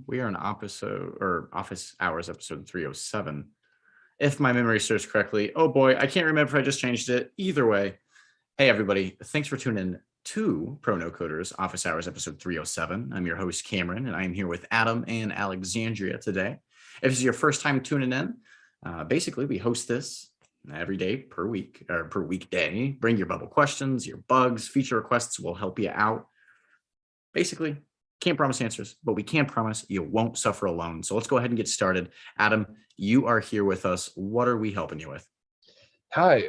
We are in office hours episode 307. If my memory serves correctly. Oh boy, I can't remember if I just changed it. Either way, hey everybody, thanks for tuning in to Pro No Coders Office Hours episode 307. I'm your host Cameron, and I'm here with Adam and Alexandria today. If this is your first time tuning in, basically we host this every day per week or per weekday. Bring your bubble questions, your bugs, feature requests. Will help you out. Basically, can't promise answers, but we can promise you won't suffer alone. So let's go ahead and get started. Adam, you are here with us. What are we helping you with? Hi.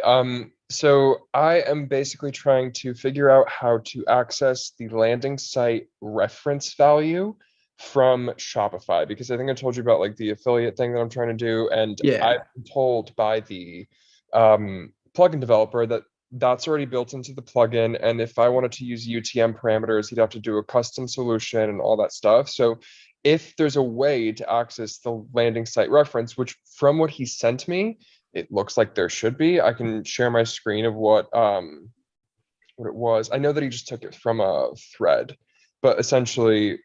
So I am basically trying to figure out how to access the landing site reference value from Shopify, because I think I told you about like the affiliate thing that I'm trying to do, and Yeah. I've been told by the plugin developer that that's already built into the plugin, and if I wanted to use UTM parameters, he'd have to do a custom solution and all that stuff. So if there's a way to access the landing site reference, which from what he sent me, it looks like there should be, I can share my screen of what it was. I know that he just took it from a thread, but essentially,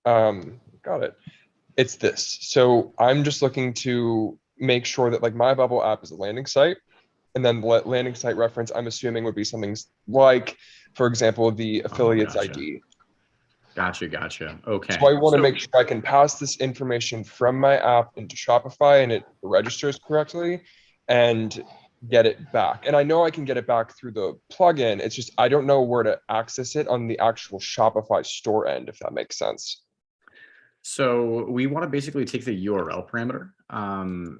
got it. It's this. So I'm just looking to make sure that like my bubble app is a landing site, and then the landing site reference, I'm assuming, would be something like, for example, the affiliate's ID. Gotcha. Okay. So I want to So, make sure I can pass this information from my app into Shopify and it registers correctly and get it back. And I know I can get it back through the plugin. It's just I don't know where to access it on the actual Shopify store end, if that makes sense. so we want to basically take the URL parameter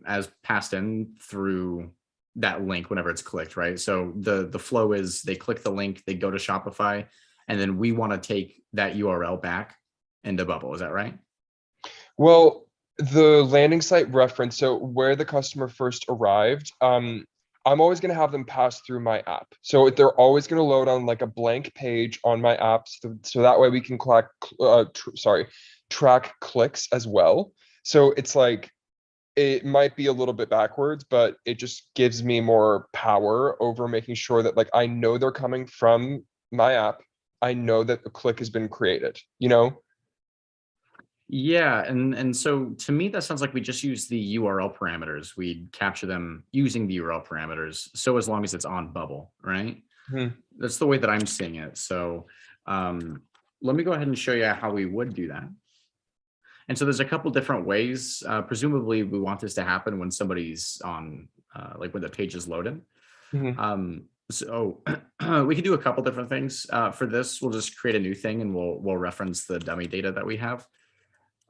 as passed in through that link whenever it's clicked, right? So the flow is they click the link, they go to Shopify, and then we want to take that URL back into Bubble. Is that right? Well, the landing site reference, so where the customer first arrived, I'm always going to have them pass through my app. So they're always going to load on like a blank page on my app. So that way we can track clicks as well. So it's like, it might be a little bit backwards, but it just gives me more power over making sure that like I know they're coming from my app. I know that the click has been created, you know? Yeah, and so to me that sounds like we just use the URL parameters. We'd capture them using the URL parameters. So as long as it's on Bubble, right? Hmm. That's the way that I'm seeing it. So let me go ahead and show you how we would do that. And so there's a couple different ways. Presumably, we want this to happen when somebody's on, like when the page is loaded. Hmm. So we can do a couple different things. For this, we'll just create a new thing and we'll reference the dummy data that we have.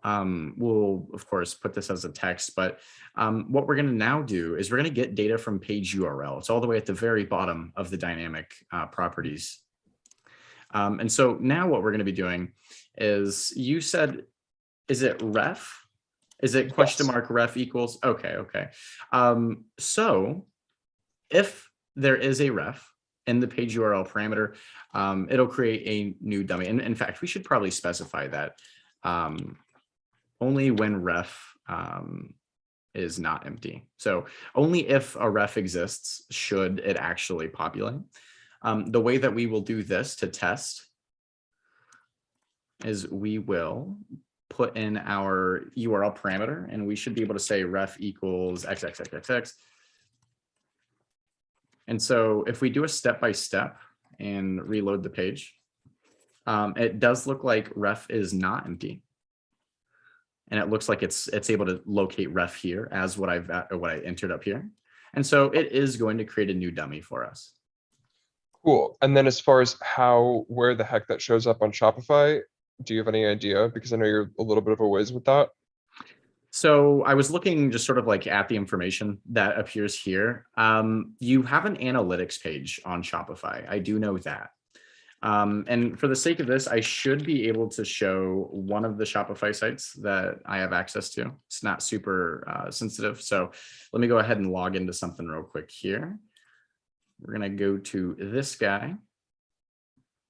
We'll, of course, put this as a text, but what we're going to now do is we're going to get data from page URL. It's all the way at the very bottom of the dynamic properties. And so now what we're going to be doing is you said, is it ref? Is it question Yes. mark ref equals? Okay. So if there is a ref in the page URL parameter, it'll create a new dummy. And in fact, we should probably specify that only when ref is not empty. So only if a ref exists should it actually populate. The way that we will do this to test is we will put in our URL parameter, and we should be able to say ref equals xxxxx. And so if we do a step-by-step and reload the page, it does look like ref is not empty. And it looks like it's able to locate ref here as what I entered up here. And so it is going to create a new dummy for us. Cool. And then as far as where the heck that shows up on Shopify, do you have any idea? Because I know you're a little bit of a whiz with that. So I was looking just sort of like at the information that appears here. You have an analytics page on Shopify. I do know that. And for the sake of this, I should be able to show one of the Shopify sites that I have access to. It's not super sensitive. So let me go ahead and log into something real quick here. We're going to go to this guy.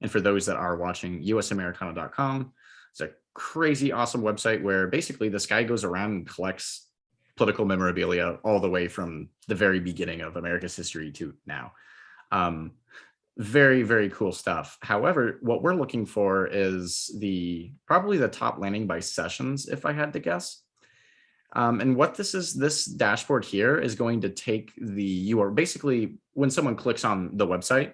And for those that are watching, usamericano.com. It's a crazy awesome website where basically this guy goes around and collects political memorabilia all the way from the very beginning of America's history to now. Very, very cool stuff. However, what we're looking for is probably the top landing by sessions, if I had to guess. And what this dashboard here is going to take the URL. Basically, when someone clicks on the website,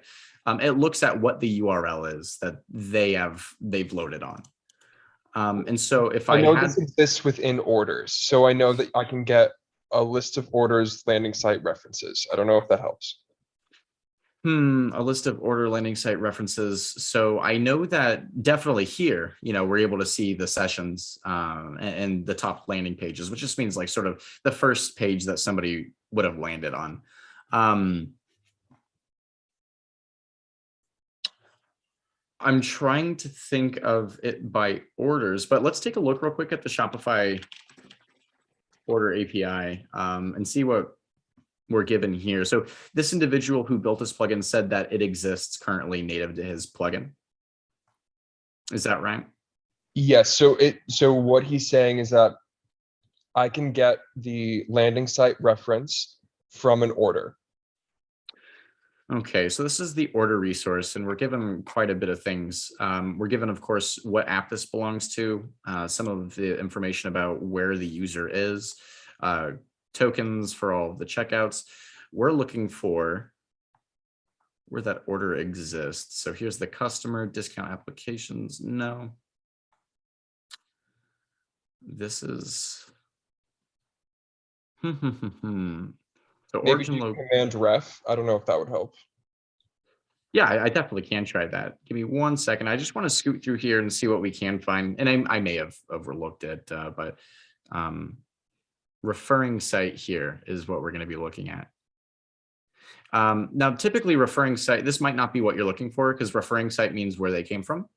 it looks at what the URL is that they've loaded on. And so if I know had this exists within orders, so I know that I can get a list of orders landing site references. I don't know if that helps. a list of order landing site references. So I know that definitely here, we're able to see the sessions and the top landing pages, which just means like sort of the first page that somebody would have landed on. I'm trying to think of it by orders, but let's take a look real quick at the Shopify Order API and see what we're given here. So this individual who built this plugin said that it exists currently native to his plugin. Is that right? Yes. So what he's saying is that I can get the landing site reference from an order. Okay, so this is the order resource, and we're given quite a bit of things. We're given, of course, what app this belongs to, some of the information about where the user is, tokens for all of the checkouts. We're looking for where that order exists. So here's the customer discount applications. No. This is so Maybe origin command ref. I don't know if that would help. Yeah, I definitely can try that. Give me 1 second. I just want to scoot through here and see what we can find. And I may have overlooked it, but referring site here is what we're going to be looking at. Now, typically referring site, this might not be what you're looking for because referring site means where they came from.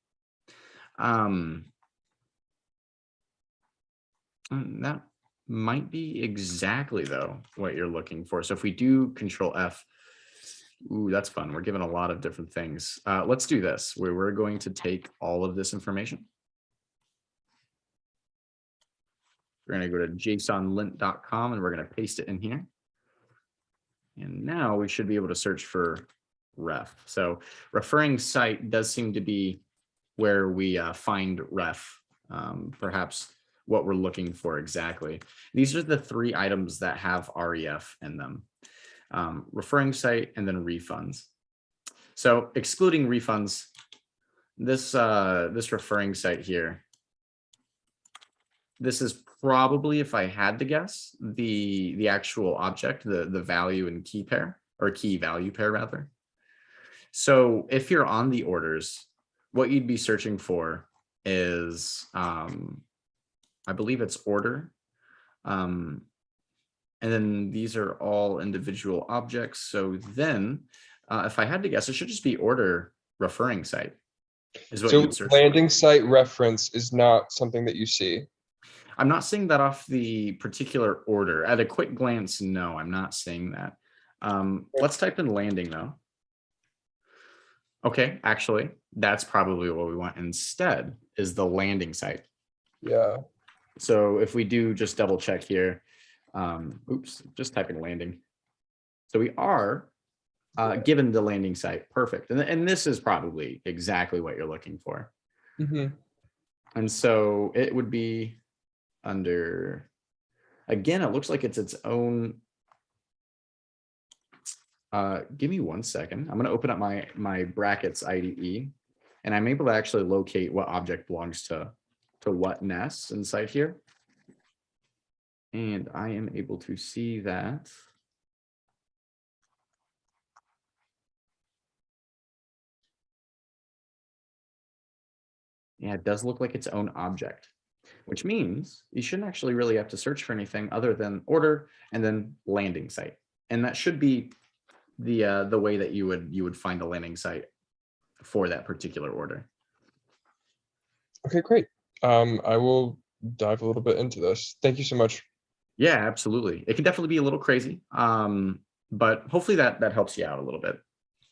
That might be exactly, though, what you're looking for. So if we do Control F, ooh, that's fun. We're given a lot of different things. Let's do this, where we're going to take all of this information. We're going to go to jasonlint.com and we're going to paste it in here. And now we should be able to search for ref. So referring site does seem to be where we find ref, perhaps what we're looking for exactly. These are the 3 items that have ref in them. Referring site and then refunds. So excluding refunds, this referring site here, this is probably, if I had to guess, the actual object, the value and key pair, or key value pair rather. So if you're on the orders, what you'd be searching for is, I believe it's order. And then these are all individual objects. So then if I had to guess, it should just be order referring site is what you'd search landing for. Site reference is not something that you see. I'm not seeing that off the particular order. At a quick glance, no, I'm not seeing that. Let's type in landing though. Okay, actually, that's probably what we want instead is the landing site. Yeah. So if we do just double check here, oops, just typing landing. So we are given the landing site, perfect. And this is probably exactly what you're looking for. Mm-hmm. And so it would be under, again, it looks like it's its own. Give me 1 second. I'm going to open up my brackets IDE, and I'm able to actually locate what object belongs to what nests inside here. And I am able to see that. Yeah, it does look like its own object, which means you shouldn't actually really have to search for anything other than order and then landing site. And that should be the way that you would find a landing site for that particular order. Okay, great. I will dive a little bit into this. Thank you so much. Yeah, absolutely. It can definitely be a little crazy, but hopefully that helps you out a little bit.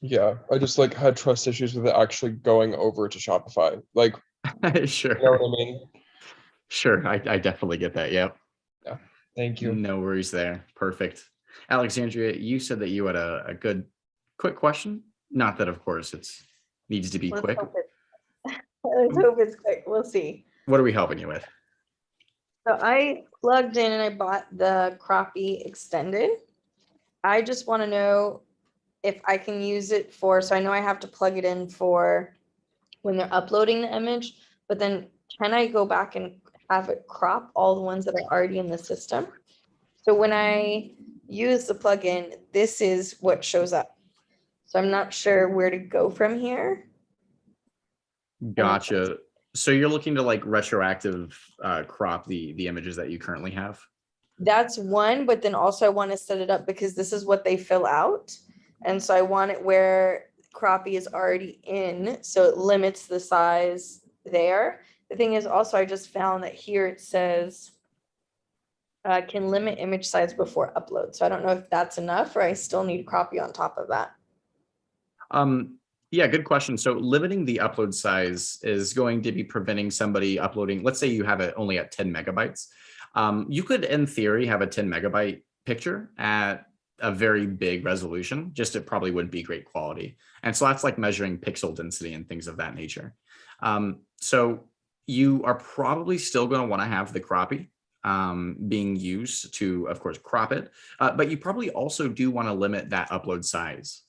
Yeah, I just had trust issues with it actually going over to Shopify. Sure. You know what I mean? Sure, I definitely get that. Yep. Yeah. Thank you. No worries there. Perfect. Alexandria, you said that you had a good quick question. Not that, of course, it's needs to be Let's quick. hope let's hope it's quick. We'll see. What are we helping you with? So I plugged in and I bought the crappie extended. I just want to know if I can use it for, so I know I have to plug it in for when they're uploading the image, but then can I go back and have it crop all the ones that are already in the system? So when I use the plugin, this is what shows up. So I'm not sure where to go from here. Gotcha. So you're looking to like retroactive crop the images that you currently have? That's one, but then also I want to set it up because this is what they fill out. And so I want it where crappie is already in, so it limits the size there. The thing is also, I just found that here it says can limit image size before upload. So I don't know if that's enough or I still need crappie on top of that. Yeah, good question. So limiting the upload size is going to be preventing somebody uploading. Let's say you have it only at 10 megabytes. You could, in theory, have a 10 megabyte picture at a very big resolution, just it probably wouldn't be great quality. And so that's like measuring pixel density and things of that nature. So you are probably still going to want to have the crappie being used to, of course, crop it. But you probably also do want to limit that upload size.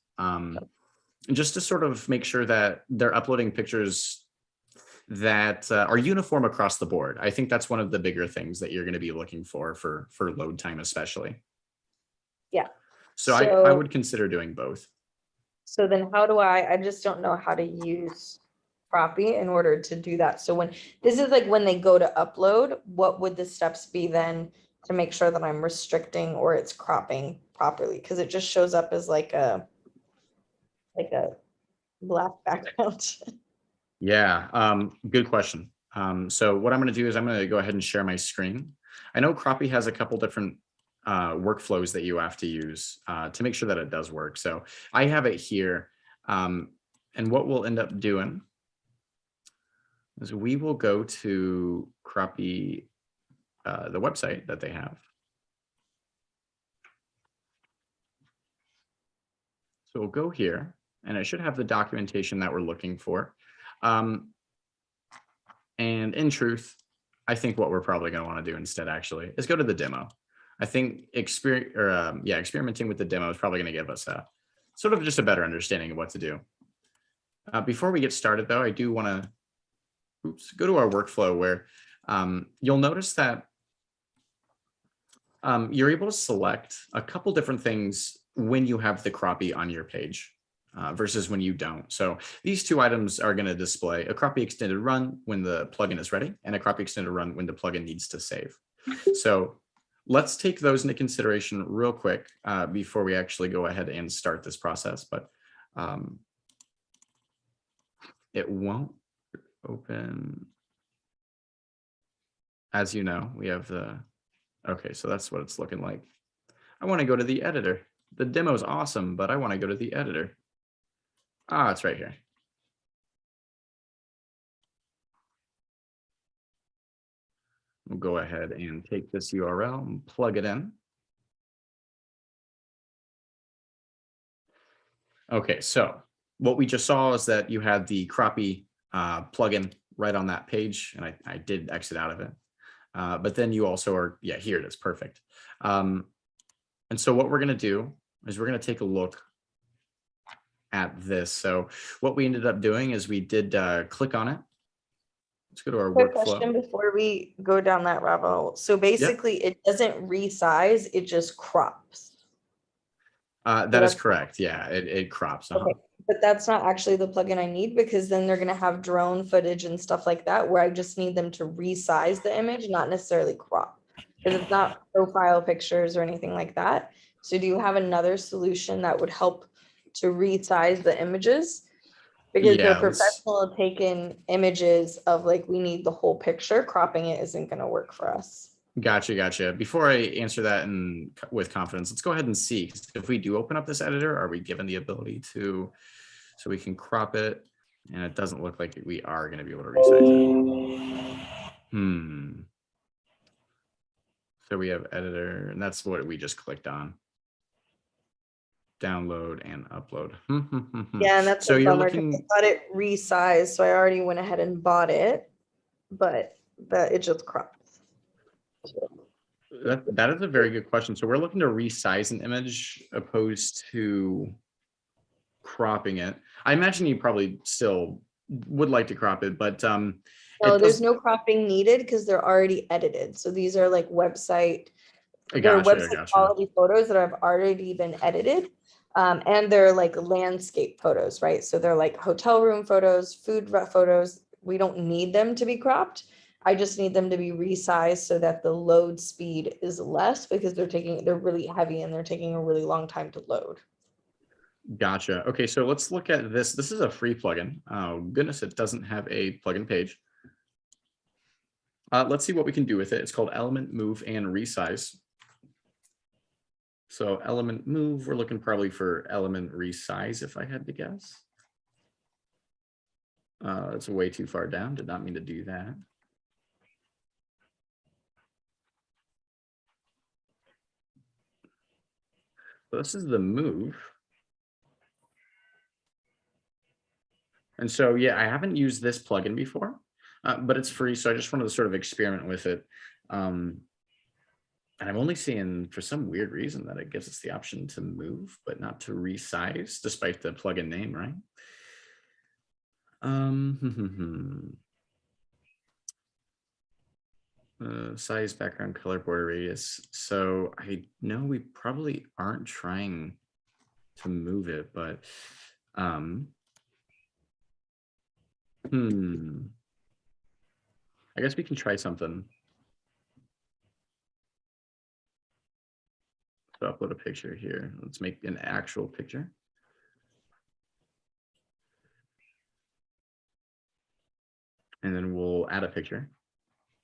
Just to sort of make sure that they're uploading pictures that are uniform across the board. I think that's one of the bigger things that you're going to be looking for load time, especially. Yeah. So I would consider doing both. So then how do I just don't know how to use crappie in order to do that. So when this is like when they go to upload, what would the steps be then to make sure that I'm restricting or it's cropping properly? Because it just shows up as like a black background. Yeah, good question. So what I'm going to do is I'm going to go ahead and share my screen. I know crappie has a couple different workflows that you have to use to make sure that it does work. So I have it here. And what we'll end up doing is we will go to crappie, the website that they have. So we'll go here and it should have the documentation that we're looking for. And in truth, I think what we're probably going to want to do instead actually is go to the demo. I think experimenting with the demo is probably going to give us a sort of just a better understanding of what to do. Before we get started though, I do want to go to our workflow where you'll notice that you're able to select a couple different things when you have the crappie on your page versus when you don't. So these two items are going to display a crappie extended run when the plugin is ready and a crappie extended run when the plugin needs to save. So let's take those into consideration real quick before we actually go ahead and start this process. But it won't open. As you know, we have the, okay, so that's what it's looking like. I want to go to the editor. The demo is awesome, but I want to go to the editor. Ah, it's right here. We'll go ahead and take this URL and plug it in. Okay, so what we just saw is that you had the crappie plugin right on that page, and I did exit out of it. But then you also are, yeah, here it is, perfect. And so what we're going to do is we're going to take a look at this. So what we ended up doing is we did click on it. Let's go to our Quick workflow. question before we go down that rabbit hole. So basically it doesn't resize, it just crops. That is correct. Yeah, it crops. Okay, but that's not actually the plugin I need because then they're going to have drone footage and stuff like that where I just need them to resize the image, not necessarily crop, because it's not profile pictures or anything like that. So do you have another solution that would help to resize the images? Because they're professional taking images of like, we need the whole picture, cropping it isn't going to work for us. Gotcha. Before I answer that with confidence, let's go ahead and see if we do open up this editor, are we given the ability to, so we can crop it, and it doesn't look like we are going to be able to resize it. So we have editor, and that's what we just clicked on. download and upload. Yeah, and that's So a you're bummer 'cause I looking, got it resized, so I already went ahead and bought it, but it just cropped. that is a very good question. So we're looking to resize an image opposed to cropping it. I imagine you probably still would like to crop it, but No, it there's does. no cropping needed because they're already edited. So these are like website, they're Gotcha, website gotcha. quality photos that have already been edited. And they're like landscape photos, right? So they're like hotel room photos, photos. We don't need them to be cropped. I just need them to be resized so that the load speed is less because they're really heavy and they're taking a really long time to load. Gotcha. Okay, so let's look at this. This is a free plugin. Oh goodness, it doesn't have a plugin page. Let's see what we can do with it. It's called Element Move and Resize. So Element Move, we're looking probably for Element Resize if I had to guess. It's way too far down. Did not mean to do that. So this is the move. And so, yeah, I haven't used this plugin before, but it's free. So I just wanted to sort of experiment with it. And I'm only seeing, for some weird reason, that it gives us the option to move, but not to resize, despite the plugin name, right? Size, background, color, border radius. So I know we probably aren't trying to move it, but I guess we can try something. So upload a picture here. Let's make an actual picture. And then we'll add a picture.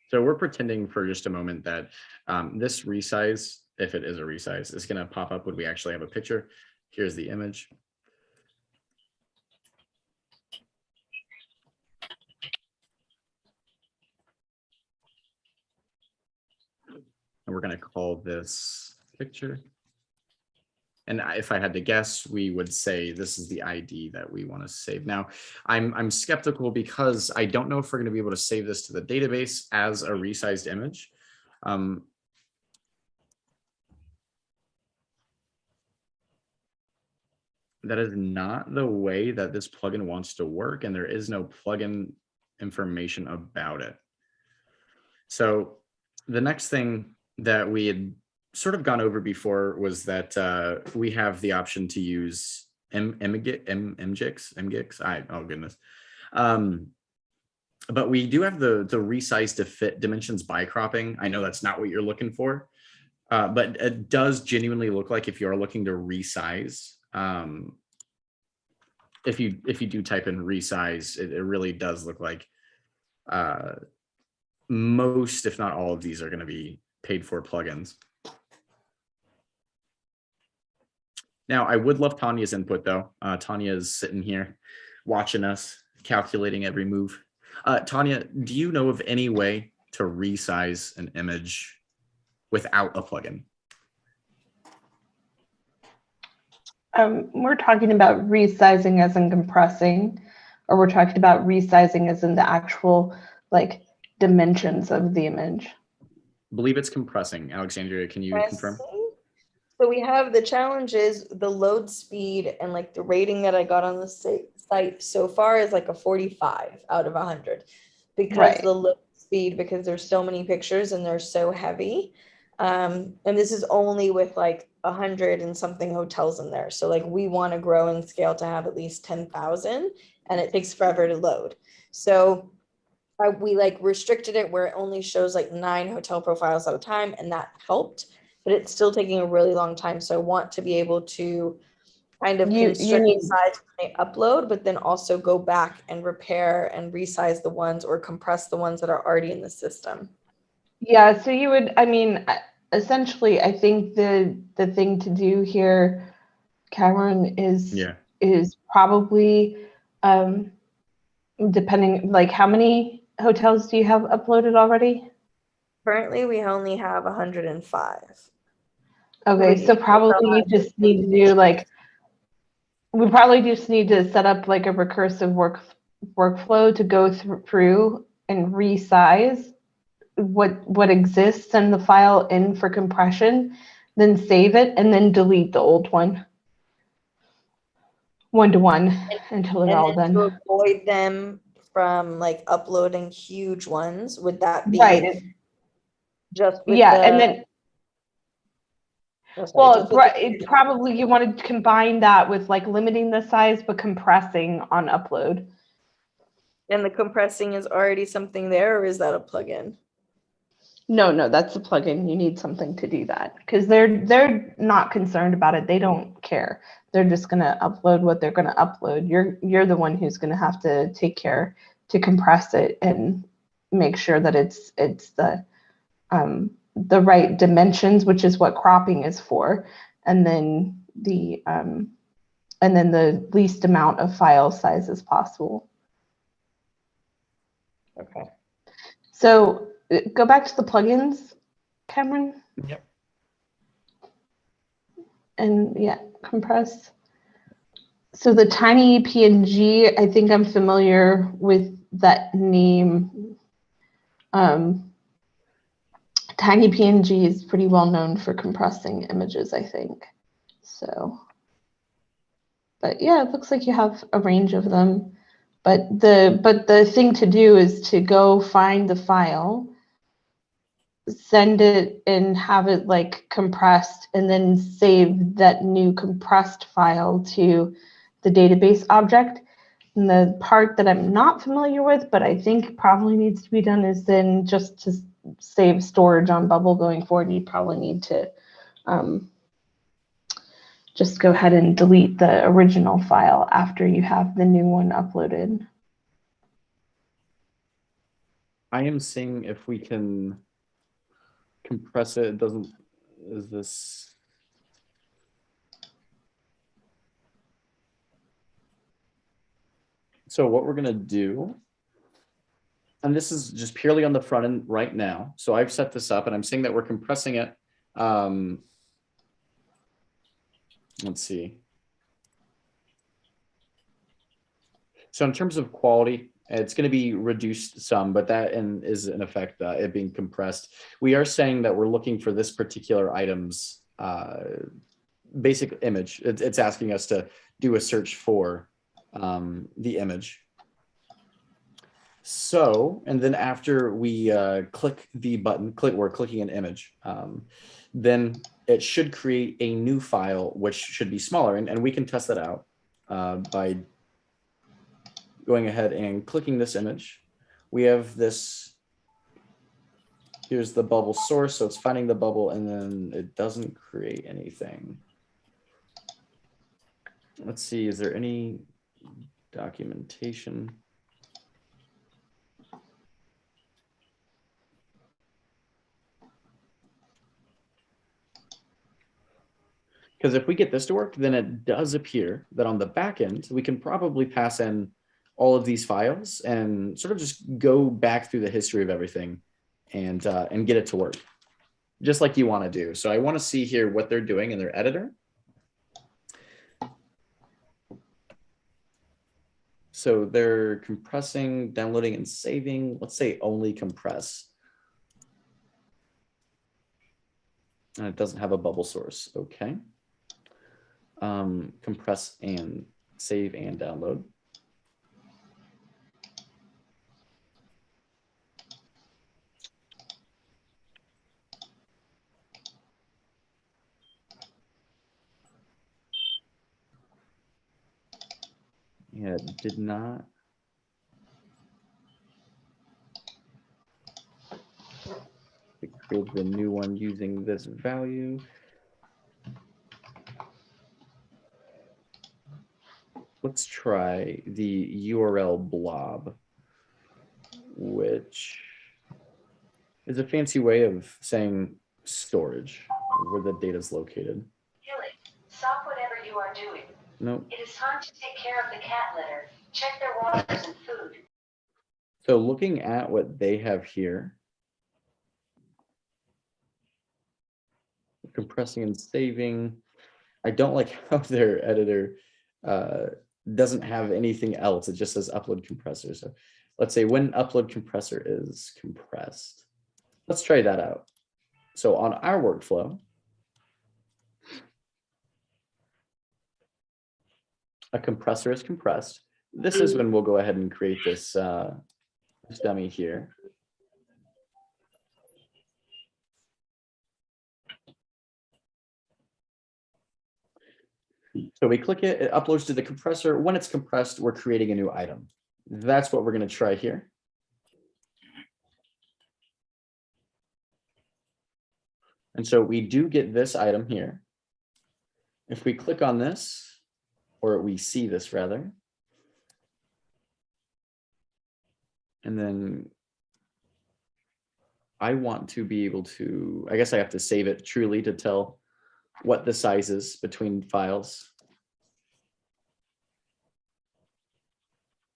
So we're pretending for just a moment that this resize, if it is a resize, is going to pop up when we actually have a picture. Here's the image. And we're going to call this picture. And if I had to guess, we would say this is the ID that we want to save. Now, I'm skeptical because I don't know if we're going to be able to save this to the database as a resized image. That is not the way that this plugin wants to work, and there is no plugin information about it. So the next thing that we had sort of gone over before was that we have the option to use MGIX. Oh goodness. But we do have the resize to fit dimensions by cropping. I know that's not what you're looking for, but it does genuinely look like if you're looking to resize, if you do type in resize, it really does look like most, if not all of these are going to be paid for plugins. Now, I would love Tanya's input though. Tanya is sitting here watching us, calculating every move. Tanya, do you know of any way to resize an image without a plugin? We're talking about resizing as in compressing, or we're talking about resizing as in the actual like dimensions of the image. I believe it's compressing. Alexandria, can you confirm? So we have the challenge is the load speed, and like the rating that I got on the site so far is like a 45 out of 100 because Right. the load speed, because there's so many pictures and they're so heavy. And this is only with like 100 and something hotels in there. So like we want to grow and scale to have at least 10,000, and it takes forever to load. So we like restricted it where it only shows like 9 hotel profiles at a time, and that helped, but it's still taking a really long time. So I want to be able to kind of constrict the size when they upload, but then also go back and repair and resize the ones or compress the ones that are already in the system. Yeah, so you would, I mean, essentially, I think the thing to do here, Cameron, is probably depending, like how many hotels do you have uploaded already? Currently, we only have 105. Okay, so probably you just need to do like we probably just need to set up like a recursive workflow to go through and resize what exists in the file in for compression, then save it and then delete the old one one-to-one until they're all And then done. to avoid them from like uploading huge ones, would that be Right. just with Yeah, the, and then oh, sorry, well, just with the- it probably you want to combine that with like limiting the size but compressing on upload. and the compressing is already something there, or is that a plugin? No, that's a plugin. You need something to do that because they're not concerned about it. They don't care. They're just gonna upload what they're gonna upload. You're the one who's gonna have to take care to compress it and make sure that it's the right dimensions, which is what cropping is for, and then the least amount of file size as possible. Okay. So go back to the plugins, Cameron. Yep. And yeah, compress. So the tiny PNG, I think I'm familiar with that name. Tiny PNG is pretty well known for compressing images, I think. So, but yeah, it looks like you have a range of them. But the thing to do is to go find the file, send it and have it like compressed, and then save that new compressed file to the database object. And the part that I'm not familiar with, but I think probably needs to be done, is then just to save storage on Bubble going forward, you probably need to just go ahead and delete the original file after you have the new one uploaded. I am seeing if we can compress it. It doesn't, is this? So what we're gonna do, and this is just purely on the front end right now. So I've set this up and I'm seeing that we're compressing it. Let's see. So in terms of quality, it's going to be reduced some, but that is in effect it being compressed. We are saying that we're looking for this particular item's basic image. It's asking us to do a search for the image. So, and then after we click the button, we're clicking an image, then it should create a new file, which should be smaller. And we can test that out by going ahead and clicking this image. We have this, here's the bubble source. So it's finding the bubble and then it doesn't create anything. Let's see, is there any documentation? Because if we get this to work, then it does appear that on the back end, we can probably pass in all of these files and sort of just go back through the history of everything and get it to work, just like you want to do. So I want to see here what they're doing in their editor. So they're compressing, downloading, and saving. Let's say only compress. And it doesn't have a bubble source. Okay. Compress and save and download. Yeah, it did not. It created a new one using this value. Let's try the URL blob, which is a fancy way of saying storage, where the data is located. Hilly, stop whatever you are doing. Nope. It is time to take care of the cat litter. Check their waters and food. So looking at what they have here, compressing and saving, I don't like how their editor doesn't have anything else. It just says upload compressor. So let's say when upload compressor is compressed. Let's try that out. So on our workflow, a compressor is compressed. This is when we'll go ahead and create this, this dummy here. So we click it, it uploads to the compressor. When it's compressed, we're creating a new item. That's what we're going to try here. And so we do get this item here. If we click on this, or we see this rather, and then I want to be able to, I guess I have to save it truly to tell what the size is between files.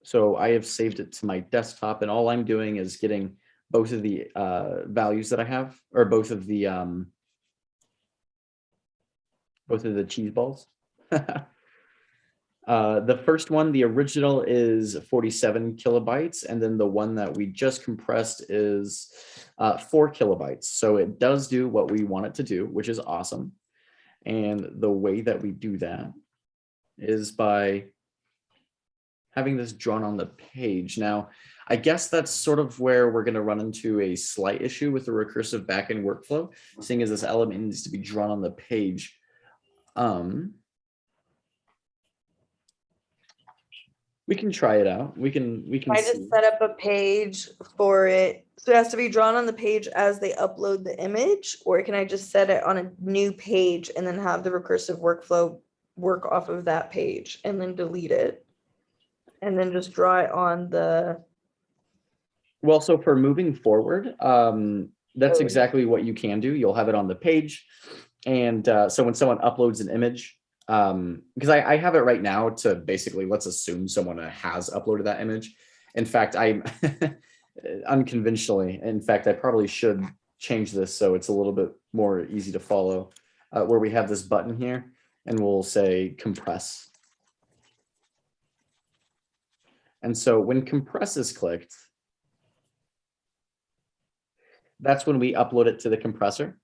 So I have saved it to my desktop, and all I'm doing is getting both of the values that I have, or both of the cheese balls. The first one, the original, is 47 kilobytes, and then the one that we just compressed is 4 kilobytes. So it does do what we want it to do, which is awesome. And the way that we do that is by having this drawn on the page. Now, I guess that's sort of where we're going to run into a slight issue with the recursive backend workflow, seeing as this element needs to be drawn on the page. We can try it out. We can I see. just set up a page for it. So it has to be drawn on the page as they upload the image, or can I just set it on a new page and then have the recursive workflow work off of that page and then delete it? And then just draw it on the. Well, so for moving forward, that's Oh, exactly what you can do. You'll have it on the page. And so when someone uploads an image, because I have it right now to basically, let's assume someone has uploaded that image. In fact, I'm unconventionally, in fact, I probably should change this so it's a little bit more easy to follow, where we have this button here and we'll say compress. And so when compress is clicked, that's when we upload it to the compressor.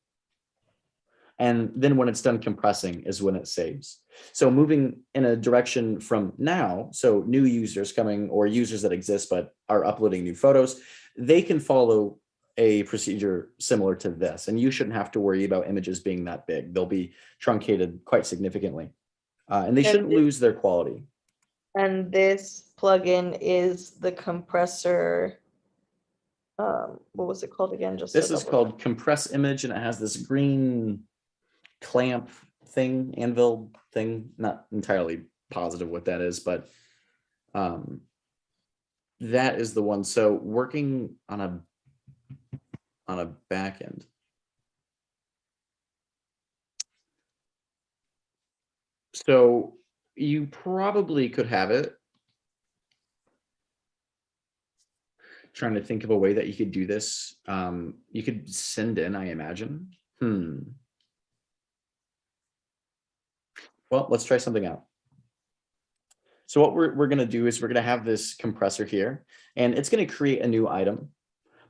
And then when it's done compressing is when it saves. So moving in a direction from now, so new users coming, or users that exist but are uploading new photos, they can follow a procedure similar to this. And you shouldn't have to worry about images being that big. They'll be truncated quite significantly. And they shouldn't lose their quality. And this plugin is the compressor. What was it called again? Just This is called compress image, and it has this green clamp thing, anvil thing. Not entirely positive what that is, but that is the one. So working on a back end. So you probably could have it. Trying to think of a way that you could do this. You could send in, I imagine. Well, let's try something out. So what we're going to do is we're going to have this compressor here, and it's going to create a new item.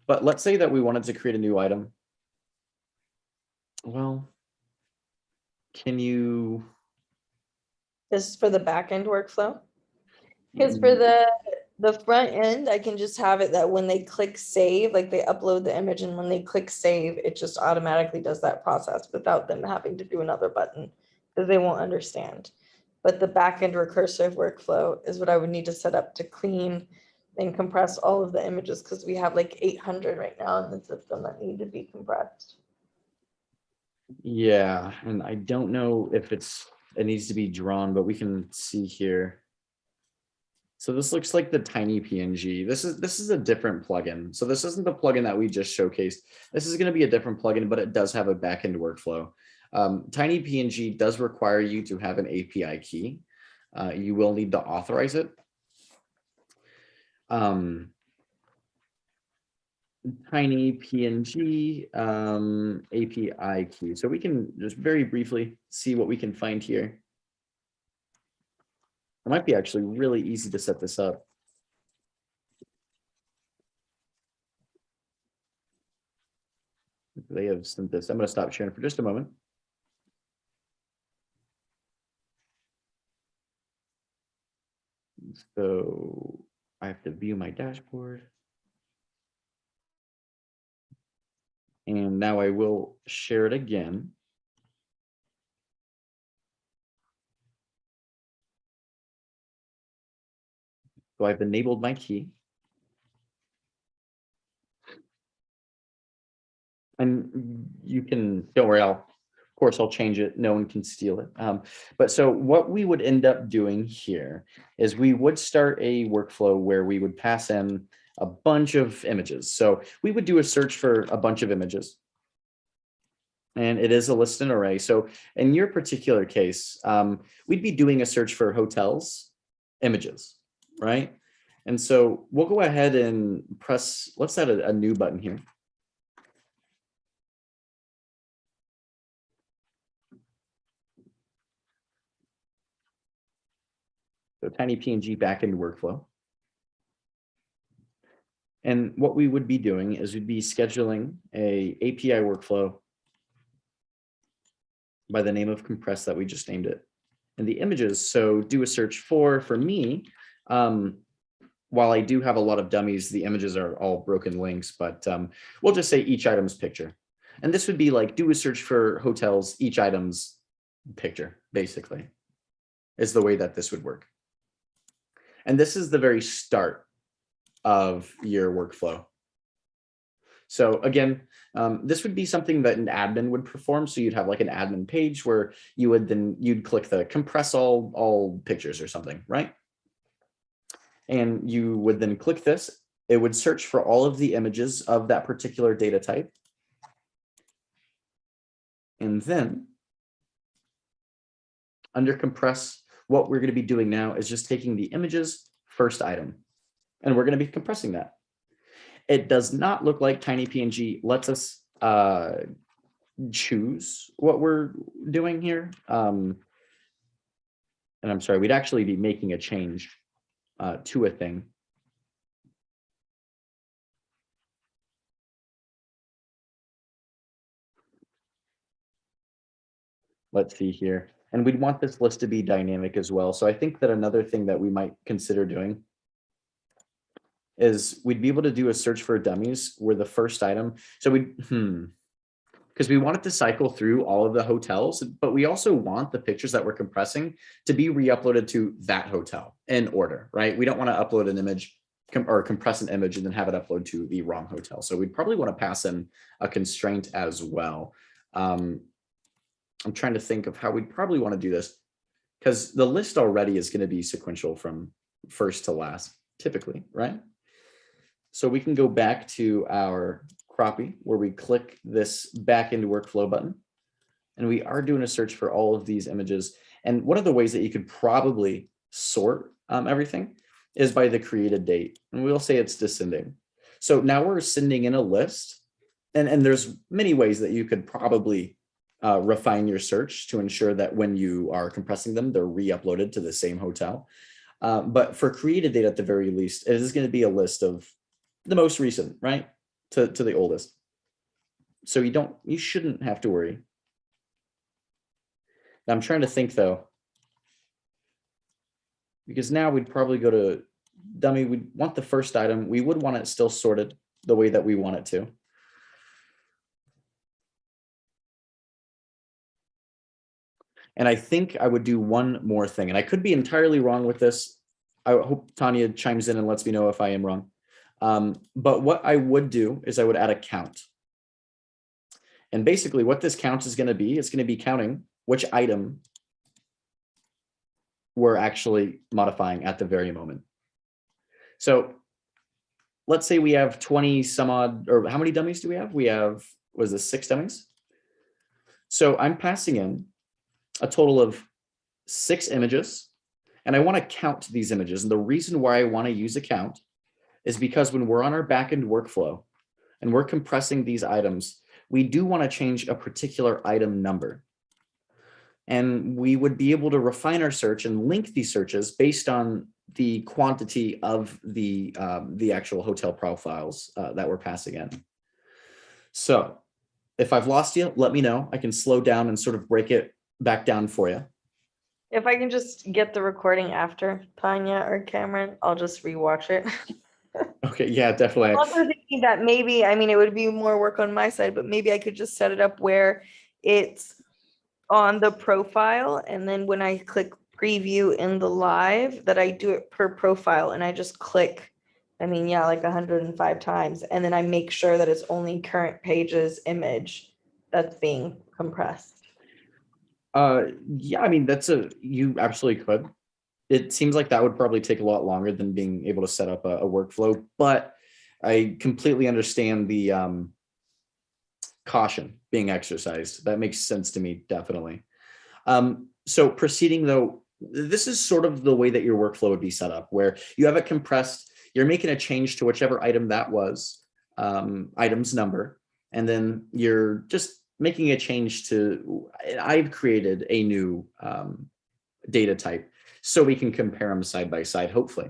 But let's say that we wanted to create a new item. Well, can you? This is for the back end workflow. Because for the front end, I can just have it that when they click save, like they upload the image, and when they click save, it just automatically does that process without them having to do another button, because they won't understand. But the backend recursive workflow is what I would need to set up to clean and compress all of the images, because we have like 800 right now in the system that need to be compressed. Yeah, and I don't know if it needs to be drawn, but we can see here. So this looks like the tiny PNG. This is a different plugin. So this isn't the plugin that we just showcased. This is going to be a different plugin, but it does have a backend workflow. Tiny PNG does require you to have an API key. You will need to authorize it. Tiny PNG API key. So we can just very briefly see what we can find here. It might be actually really easy to set this up. They have sent this. I'm going to stop sharing for just a moment. So I have to view my dashboard. And now I will share it again. So I've enabled my key. And you can, don't worry, of course, I'll change it. No one can steal it. But so what we would end up doing here is we would start a workflow where we would pass in a bunch of images. So we would do a search for a bunch of images. And it is a list and array. So in your particular case, we'd be doing a search for hotels images, right? And so we'll go ahead and press, let's add a new button here. So tiny PNG backend workflow. And what we would be doing is we'd be scheduling a API workflow by the name of compress that we just named it. And the images, so do a search for me, while I do have a lot of dummies, the images are all broken links, but we'll just say each item's picture. And this would be like do a search for hotels, each item's picture, basically, is the way that this would work. And this is the very start of your workflow. So again, this would be something that an admin would perform. So you'd have like an admin page where you would you'd click the compress all pictures or something, right? And you would then click this. It would search for all of the images of that particular data type. And then under compress, what we're going to be doing now is just taking the images first item, and we're going to be compressing that. It does not look like TinyPNG lets us choose what we're doing here. And I'm sorry, we'd actually be making a change to a thing. Let's see here. And we'd want this list to be dynamic as well. So I think that another thing that we might consider doing is we'd be able to do a search for dummies where the first item. So because we want it to cycle through all of the hotels, but we also want the pictures that we're compressing to be re-uploaded to that hotel in order, right? We don't want to upload an image or compress an image and then have it upload to the wrong hotel. So we'd probably want to pass in a constraint as well. I'm trying to think of how we'd probably want to do this because the list already is going to be sequential from first to last, typically, right? So we can go back to our crappie where we click this back into workflow button, and we are doing a search for all of these images. And one of the ways that you could probably sort everything is by the created date, and we'll say it's descending. So now we're sending in a list, and there's many ways that you could probably refine your search to ensure that when you are compressing them, they're re-uploaded to the same hotel. But for created data, at the very least, it is going to be a list of the most recent, right, to the oldest. So you shouldn't have to worry. Now I'm trying to think though, because now we'd probably go to dummy. We'd want the first item. We would want it still sorted the way that we want it to. And I think I would do one more thing, and I could be entirely wrong with this. I hope Tanya chimes in and lets me know if I am wrong. But what I would do is I would add a count. And basically what this count is going to be, it's going to be counting which item we're actually modifying at the very moment. So let's say we have 20 some odd, or how many dummies do we have? We have, was this 6 dummies? So I'm passing in a total of 6 images, and I want to count these images. And the reason why I want to use a count is because when we're on our backend workflow and we're compressing these items, we do want to change a particular item number. And we would be able to refine our search and link these searches based on the quantity of the actual hotel profiles that we're passing in. So if I've lost you, let me know. I can slow down and sort of break it back down for you. If I can just get the recording after Tanya or Cameron, I'll just rewatch it. Okay, yeah, definitely. I'm also thinking that maybe, I mean, it would be more work on my side, but maybe I could just set it up where it's on the profile, and then when I click preview in the live, that I do it per profile, and I just click, I mean, yeah, like 105 times, and then I make sure that it's only current page's image that's being compressed. Yeah, I mean, you absolutely could. It seems like that would probably take a lot longer than being able to set up a workflow, but I completely understand the caution being exercised. That makes sense to me, definitely. So proceeding though, this is sort of the way that your workflow would be set up, where you have it compressed, you're making a change to whichever item that was, item's number, and then you're just making a change to, I've created a new data type so we can compare them side by side, hopefully.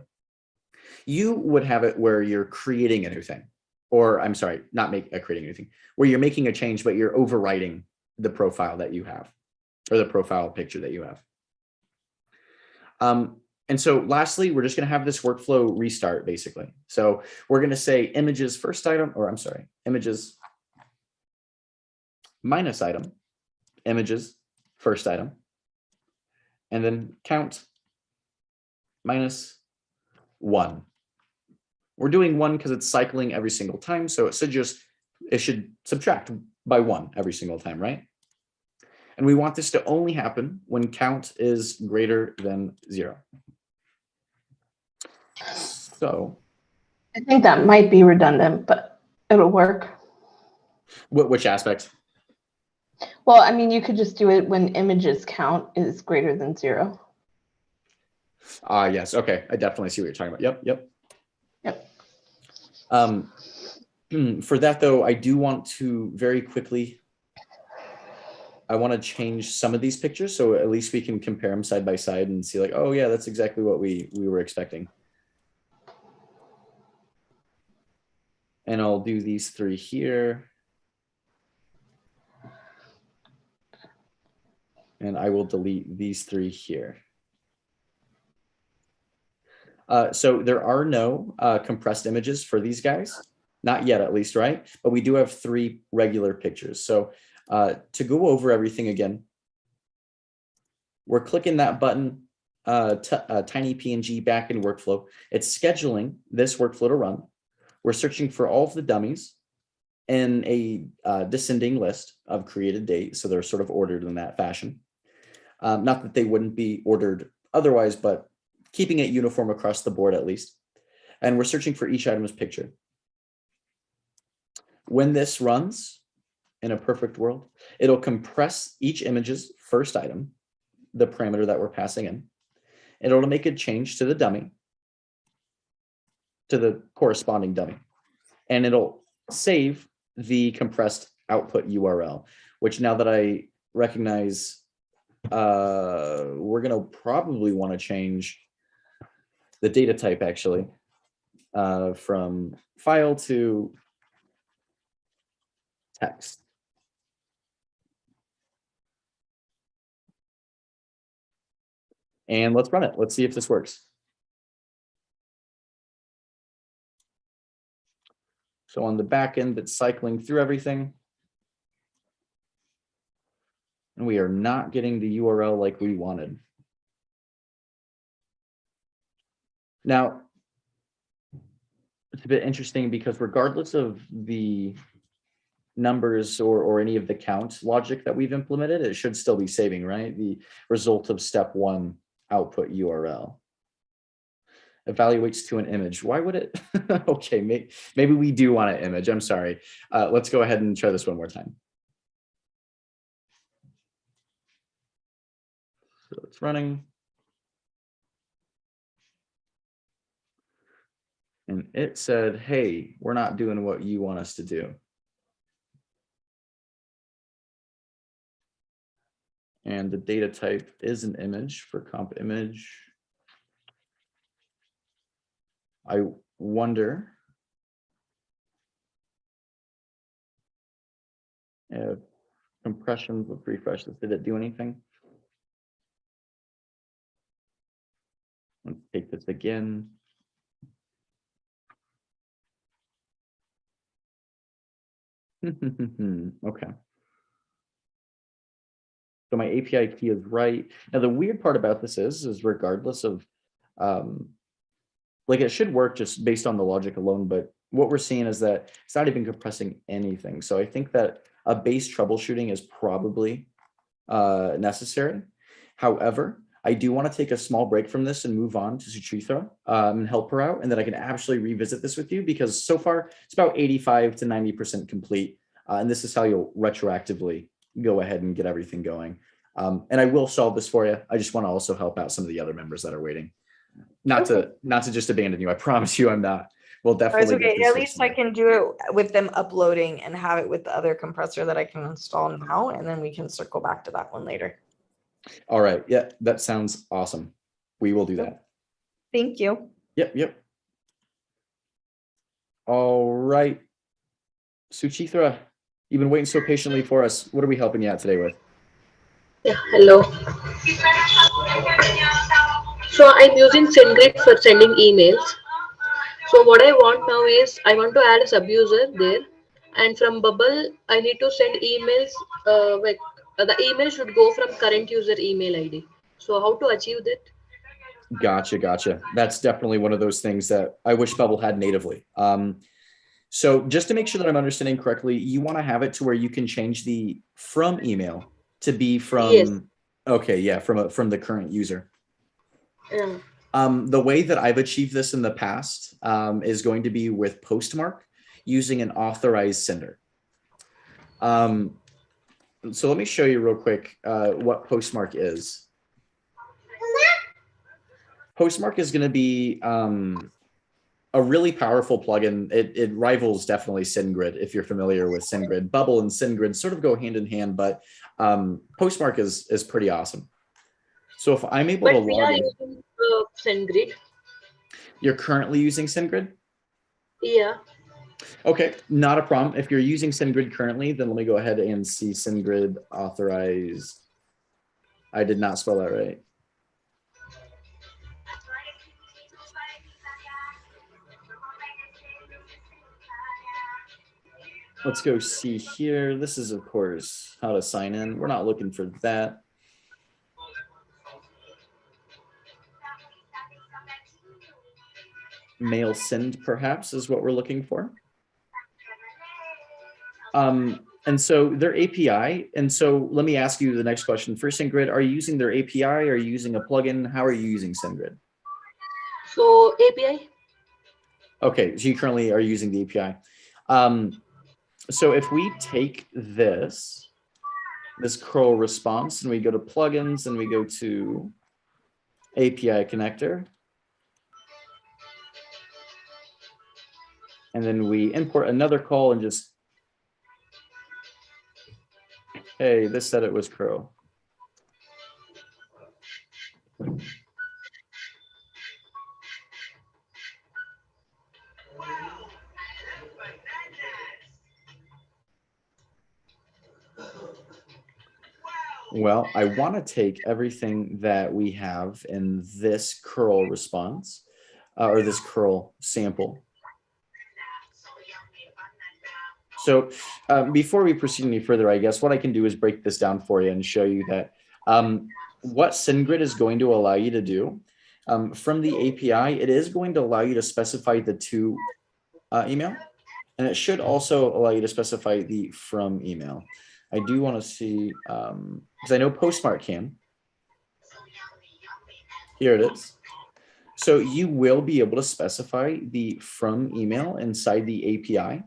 You would have it where you're creating a new thing, or I'm sorry, not creating anything, where you're making a change, but you're overwriting the profile that you have, or the profile picture that you have. And so lastly, we're just going to have this workflow restart, basically. So we're going to say images first item, or I'm sorry, images minus item, images first item, and then count minus 1. We're doing 1 because it's cycling every single time. So it should subtract by 1 every single time, right? And we want this to only happen when count is greater than 0. So I think that might be redundant, but it'll work. which aspect? Well, I mean, you could just do it when images count is greater than 0. Yes. Okay. I definitely see what you're talking about. Yep. For that though, I do want to very quickly, I want to change some of these pictures so at least we can compare them side by side and see like, oh yeah, that's exactly what we were expecting. And I'll do these 3 here. And I will delete these 3 here. So there are no compressed images for these guys. Not yet, at least, right? But we do have 3 regular pictures. So to go over everything again, we're clicking that button, tiny PNG back in workflow. It's scheduling this workflow to run. We're searching for all of the dummies in a descending list of created date. So they're sort of ordered in that fashion. Not that they wouldn't be ordered otherwise, but keeping it uniform across the board at least. And we're searching for each item's picture. When this runs in a perfect world, it'll compress each image's first item, the parameter that we're passing in. It'll make a change to the dummy, to the corresponding dummy. And it'll save the compressed output URL, which now that I recognize, we're going to probably want to change the data type actually from file to text. And let's run it. Let's see if this works. So on the back end, it's cycling through everything. And we are not getting the URL like we wanted. Now, it's a bit interesting because regardless of the numbers or any of the count logic that we've implemented, it should still be saving, right? The result of step 1 output URL. Evaluates to an image. Why would it? Okay, maybe we do want an image. I'm sorry. Let's go ahead and try this one more time. So it's running. And it said, hey, we're not doing what you want us to do. And the data type is an image for comp image. I wonder if compression, let's refresh this, did it do anything? Let's take this again. Okay. So my API key is right. Now the weird part about this is regardless of, like it should work just based on the logic alone, but what we're seeing is that it's not even compressing anything. So I think that a base troubleshooting is probably necessary. However, I do want to take a small break from this and move on to Suchitra and help her out. And then I can actually revisit this with you because so far it's about 85 to 90% complete. And this is how you'll retroactively go ahead and get everything going. And I will solve this for you. I just want to also help out some of the other members that are waiting. Not to just abandon you. I promise you I'm not. We'll definitely. Okay. At least I can do it with them uploading and have it with the other compressor that I can install now. And then we can circle back to that one later. All right. Yeah, that sounds awesome. We will do that. Thank you. Yep. All right. Suchitra, you've been waiting so patiently for us. What are we helping you out today with? Yeah, hello. So I'm using SendGrid for sending emails. So what I want now is I want to add a sub-user there, and from Bubble I need to send emails. The email should go from current user email ID. So how to achieve that? Gotcha. That's definitely one of those things that I wish Bubble had natively. So just to make sure that I'm understanding correctly, you want to have it to where you can change the from email to be from. Yes. Okay, yeah, from the current user. Yeah. The way that I've achieved this in the past is going to be with Postmark using an authorized sender. So let me show you real quick what Postmark is. Postmark is going to be a really powerful plugin. It rivals definitely SendGrid if you're familiar with SendGrid. Bubble and SendGrid sort of go hand in hand, but Postmark is pretty awesome. So if I'm able to But we log are in, using SendGrid. you're currently using SendGrid? Yeah. Okay, not a problem. If you're using SendGrid currently, then let me go ahead and see SendGrid authorized. I did not spell that right. Let's go see here. This is, of course, how to sign in. We're not looking for that. Mail send, perhaps, is what we're looking for. And so their API. And so let me ask you the next question. For SendGrid, are you using their API? Are you using a plugin? How are you using SendGrid? So API. Okay, so you currently are using the API. So if we take this curl response and we go to plugins and we go to API connector, and then we import another call and just, hey, this said it was curl. Well, I want to take everything that we have in this curl response or this curl sample. So before we proceed any further, I guess what I can do is break this down for you and show you that what SendGrid is going to allow you to do from the API, it is going to allow you to specify the to email, and it should also allow you to specify the from email. I do want to see, because I know Postmark can. Here it is. So you will be able to specify the from email inside the API.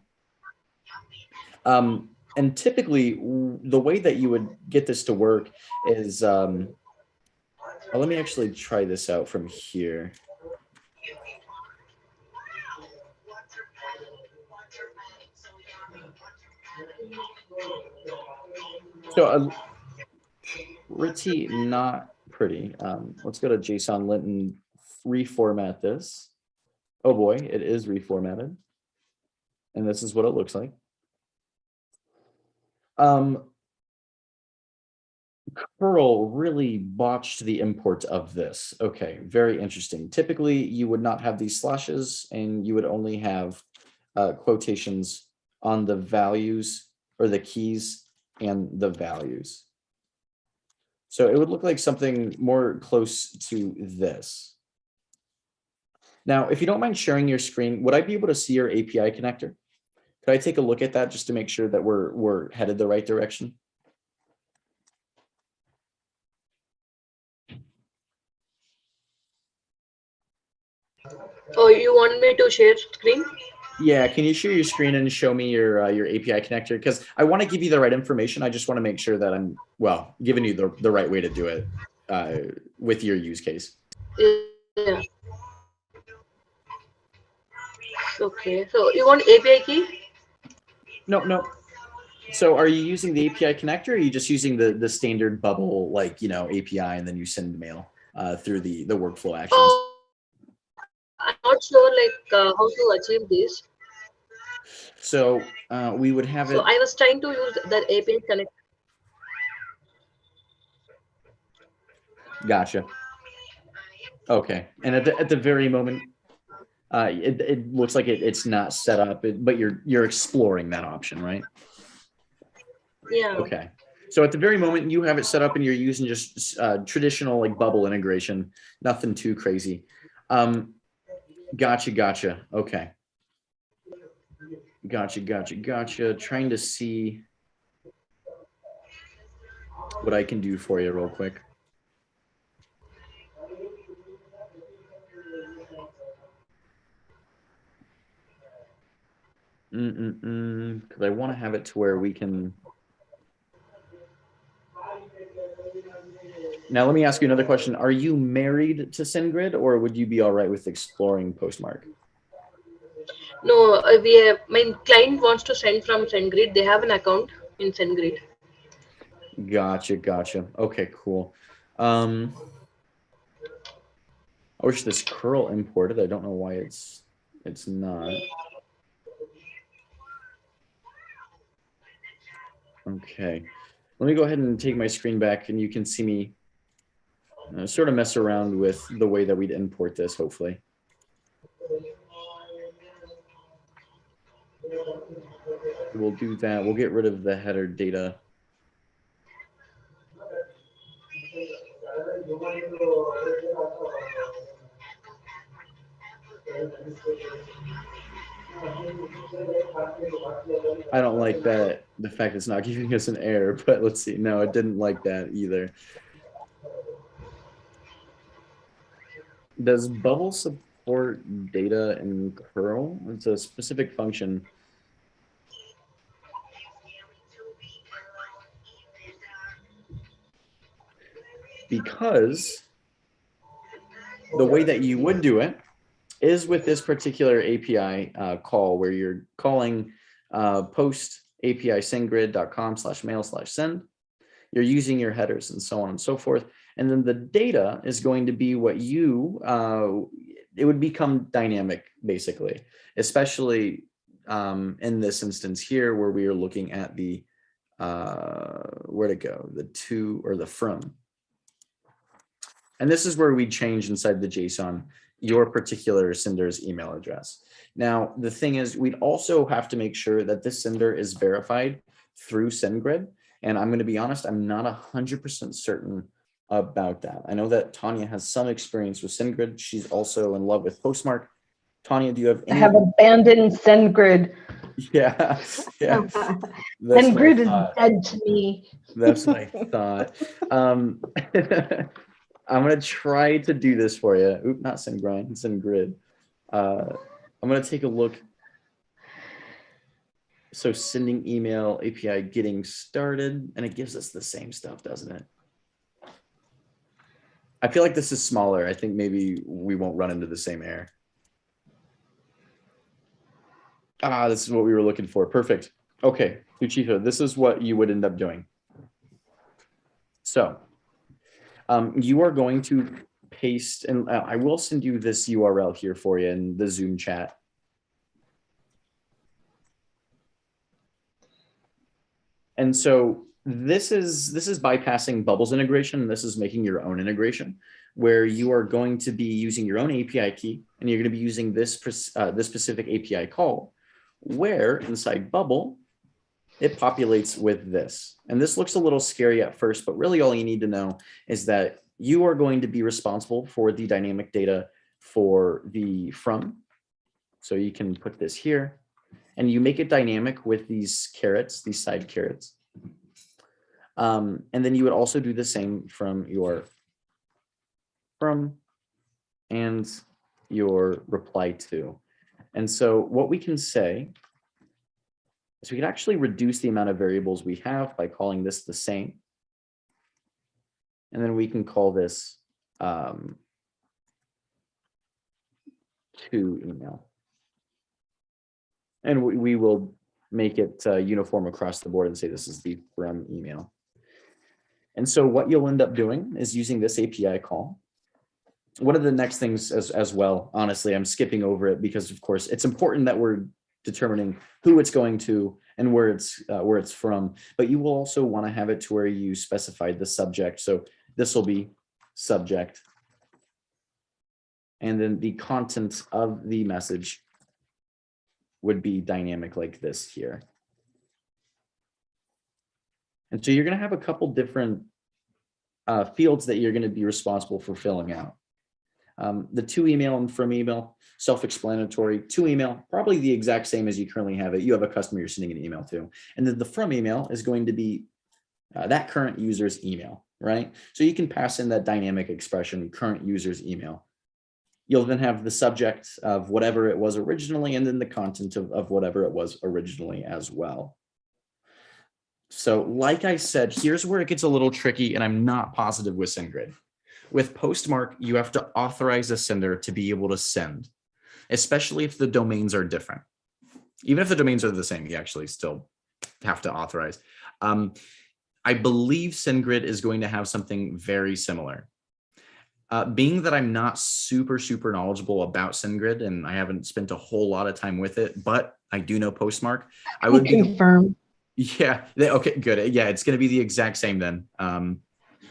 And typically, the way that you would get this to work is, well, let me actually try this out from here. So pretty not pretty. Let's go to JSON lint and reformat this. Oh boy, it is reformatted. And this is what it looks like. Curl really botched the import of this. Okay, very interesting. Typically, you would not have these slashes and you would only have quotations on the values or the keys and the values. So it would look like something more close to this. Now, if you don't mind sharing your screen, would I be able to see your API connector? Could I take a look at that just to make sure that we're headed the right direction? Oh, you want me to share screen? Yeah, can you share your screen and show me your API connector? Because I want to give you the right information. I just want to make sure that I'm, well, giving you the right way to do it with your use case. Yeah. Okay. So you want API key? No. So are you using the API connector, or are you just using the standard bubble, like, you know, API, and then you send mail through the workflow actions? I'm not sure how to achieve this. So we would have it. So I was trying to use that API connect. Gotcha. Okay. And at the very moment, it looks like it's not set up, but you're exploring that option, right? Yeah. Okay. So at the very moment you have it set up and you're using just traditional like bubble integration, nothing too crazy. Gotcha. Okay. Gotcha. Trying to see what I can do for you real quick. Because I want to have it to where we can. Now, let me ask you another question. Are you married to SendGrid, or would you be all right with exploring Postmark? No, we have, my client wants to send from SendGrid. They have an account in SendGrid. Gotcha. Okay, cool. I wish this curl imported. I don't know why it's not. Okay, let me go ahead and take my screen back, and you can see me sort of mess around with the way that we'd import this, hopefully. We'll do that. We'll get rid of the header data. I don't like that, the fact it's not giving us an error, but let's see. No, it didn't like that either. Does Bubble support data in curl? It's a specific function. Because the way that you would do it is with this particular API call, where you're calling post API sendgrid.com/mail/send. You're using your headers and so on and so forth. And then the data is going to be what you, it would become dynamic, basically, especially in this instance here, where we are looking at the, where to go, the to or the from. And this is where we change inside the JSON your particular sender's email address. Now, the thing is, we'd also have to make sure that this sender is verified through SendGrid. And I'm going to be honest, I'm not 100% certain about that. I know that Tanya has some experience with SendGrid. She's also in love with Postmark. Tanya, do you have any? I have abandoned SendGrid. Yeah. SendGrid is dead to me. That's what I thought. I'm going to try to do this for you. Oop, not SendGrind, SendGrid. I'm going to take a look. So sending email, API getting started, and it gives us the same stuff, doesn't it? I feel like this is smaller. I think maybe we won't run into the same error. This is what we were looking for. Perfect. Okay, Uchito, this is what you would end up doing. So You are going to paste, and I will send you this URL here for you in the Zoom chat. And so this is bypassing Bubble's integration, and this is making your own integration, where you are going to be using your own API key, and you're going to be using this specific API call, where inside Bubble, it populates with this. And this looks a little scary at first, but really all you need to know is that you are going to be responsible for the dynamic data for the from. So you can put this here, and you make it dynamic with these carrots, these side carrots. And then you would also do the same from your from and your reply to. And so what we can say is we can actually reduce the amount of variables we have by calling this the same. And then we can call this to email. And we will make it uniform across the board and say this is the from email. And so what you'll end up doing is using this API call. One of the next things as well, honestly, I'm skipping over it because of course it's important that we're determining who it's going to and where it's from, but you will also want to have it to where you specified the subject. So this will be subject. And then the content of the message would be dynamic like this here. And so you're going to have a couple different fields that you're going to be responsible for filling out. The to email and from email, self-explanatory. To email, probably the exact same as you currently have it. You have a customer you're sending an email to. And then the from email is going to be that current user's email, right? So you can pass in that dynamic expression, current user's email. You'll then have the subject of whatever it was originally, and then the content of whatever it was originally as well. So like I said, here's where it gets a little tricky, and I'm not positive with SendGrid. With Postmark, you have to authorize a sender to be able to send, especially if the domains are different. Even if the domains are the same, you actually still have to authorize. I believe SendGrid is going to have something very similar. Being that I'm not super knowledgeable about SendGrid and I haven't spent a whole lot of time with it, but I do know Postmark. I would confirm. Yeah. Okay, good. Yeah, it's going to be the exact same then.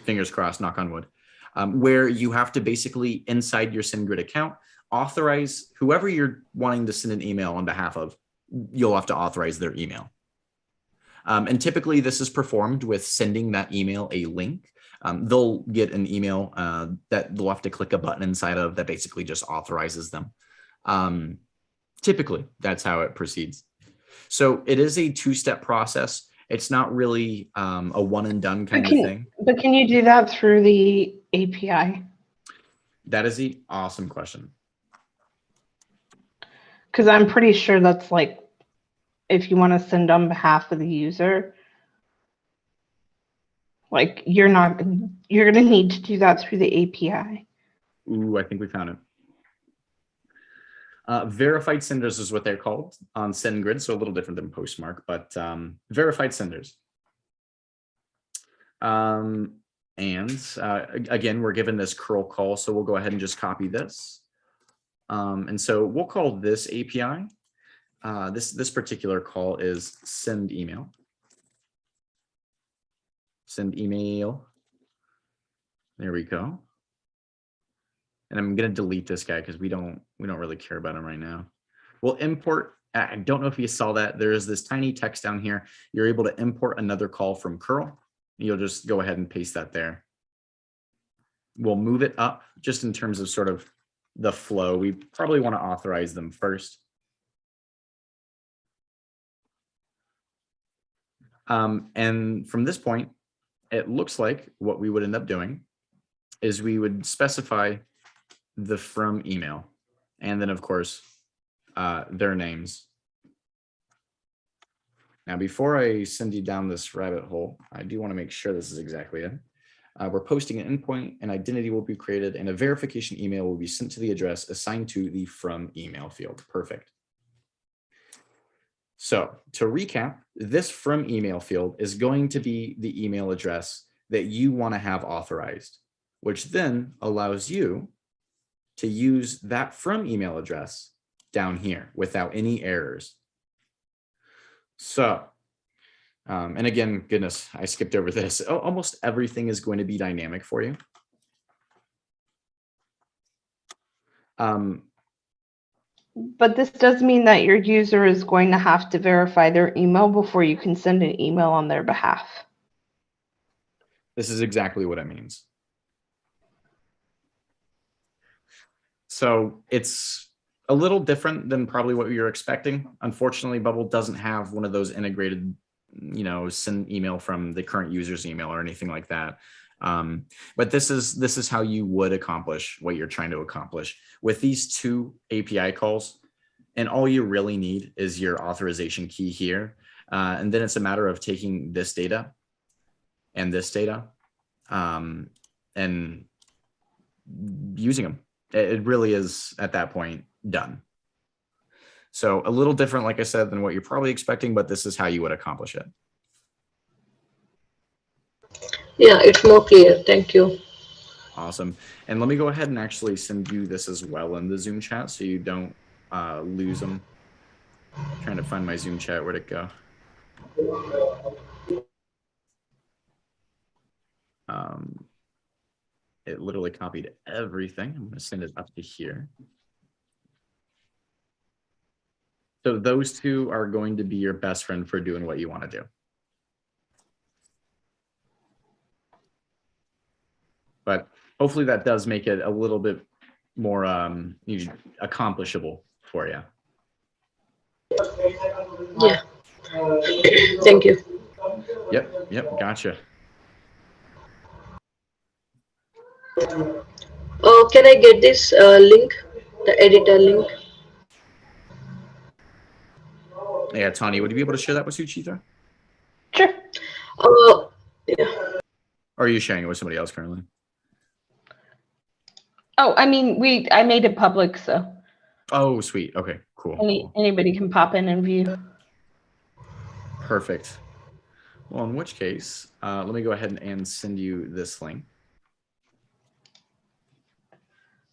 Fingers crossed, knock on wood. Where you have to basically inside your SendGrid account, authorize whoever you're wanting to send an email on behalf of, you'll have to authorize their email. And typically this is performed with sending that email a link. They'll get an email that they'll have to click a button inside of that basically just authorizes them. Typically, that's how it proceeds. So it is a two-step process. It's not really a one and done kind of thing. But can you do that through the API? That is the awesome question. Because I'm pretty sure that's like, if you want to send on behalf of the user, like you're going to need to do that through the API. Ooh, I think we found it. Verified senders is what they're called on SendGrid, so a little different than Postmark, but verified senders. And again, we're given this curl call, so we'll go ahead and just copy this. And so we'll call this API. This particular call is send email. Send email. There we go. And I'm going to delete this guy because we don't really care about him right now. We'll import. I don't know if you saw that. There is this tiny text down here. You're able to import another call from curl. You'll just go ahead and paste that there. We'll move it up just in terms of sort of the flow. We probably want to authorize them first. And from this point, it looks like what we would end up doing is we would specify the from email, and then of course, their names. Now, before I send you down this rabbit hole, I do want to make sure this is exactly it. We're posting an endpoint, an identity will be created, and a verification email will be sent to the address assigned to the from email field. Perfect. So to recap, this from email field is going to be the email address that you want to have authorized. which then allows you to use that from email address down here without any errors. So, and again, goodness, I skipped over this. Almost everything is going to be dynamic for you. But this does mean that your user is going to have to verify their email before you can send an email on their behalf. This is exactly what it means. So it's a little different than probably what you're expecting. Unfortunately, Bubble doesn't have one of those integrated, send email from the current user's email or anything like that. But this is how you would accomplish what you're trying to accomplish with these two API calls. And all you really need is your authorization key here. And then it's a matter of taking this data and this data and using them. It really is at that point done. So a little different, like I said, than what you're probably expecting, but this is how you would accomplish it. Yeah, it's more clear. Thank you. Awesome. And let me go ahead and actually send you this as well in the Zoom chat so you don't lose them. I'm trying to find my Zoom chat. Where'd it go? It literally copied everything. I'm going to send it up to here. So those two are going to be your best friend for doing what you want to do. But hopefully that does make it a little bit more accomplishable for you. Yeah. Thank you. Yep, gotcha. Can I get this link, the editor link? Yeah, Tanya, would you be able to share that with Suchitra? Sure. Yeah. Or are you sharing it with somebody else currently? Oh, I mean, I made it public, so Oh, sweet. Okay, cool. anybody can pop in and view. Perfect. Well, in which case, let me go ahead and send you this link.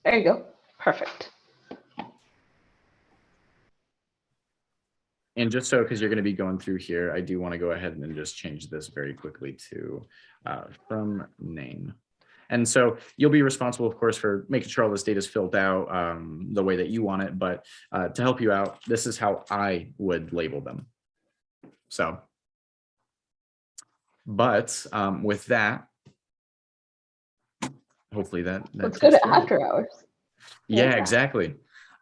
There you go. Perfect. And just so, because you're going to be going through here, I do want to go ahead and just change this very quickly to from name. And so you'll be responsible, of course, for making sure all this data is filled out the way that you want it. But to help you out, this is how I would label them. So, but with that, hopefully that Let's go to after hours. Yeah, exactly.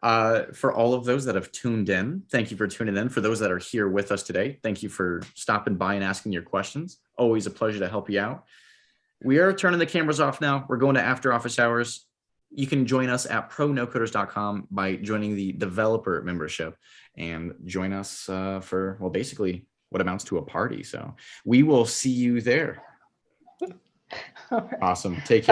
For all of those that have tuned in, thank you for tuning in. For those that are here with us today, thank you for stopping by and asking your questions. Always a pleasure to help you out. We are turning the cameras off now. We're going to after office hours. You can join us at pronocoders.com by joining the developer membership and join us for, well, basically what amounts to a party. So we will see you there. All right. Awesome. Take care.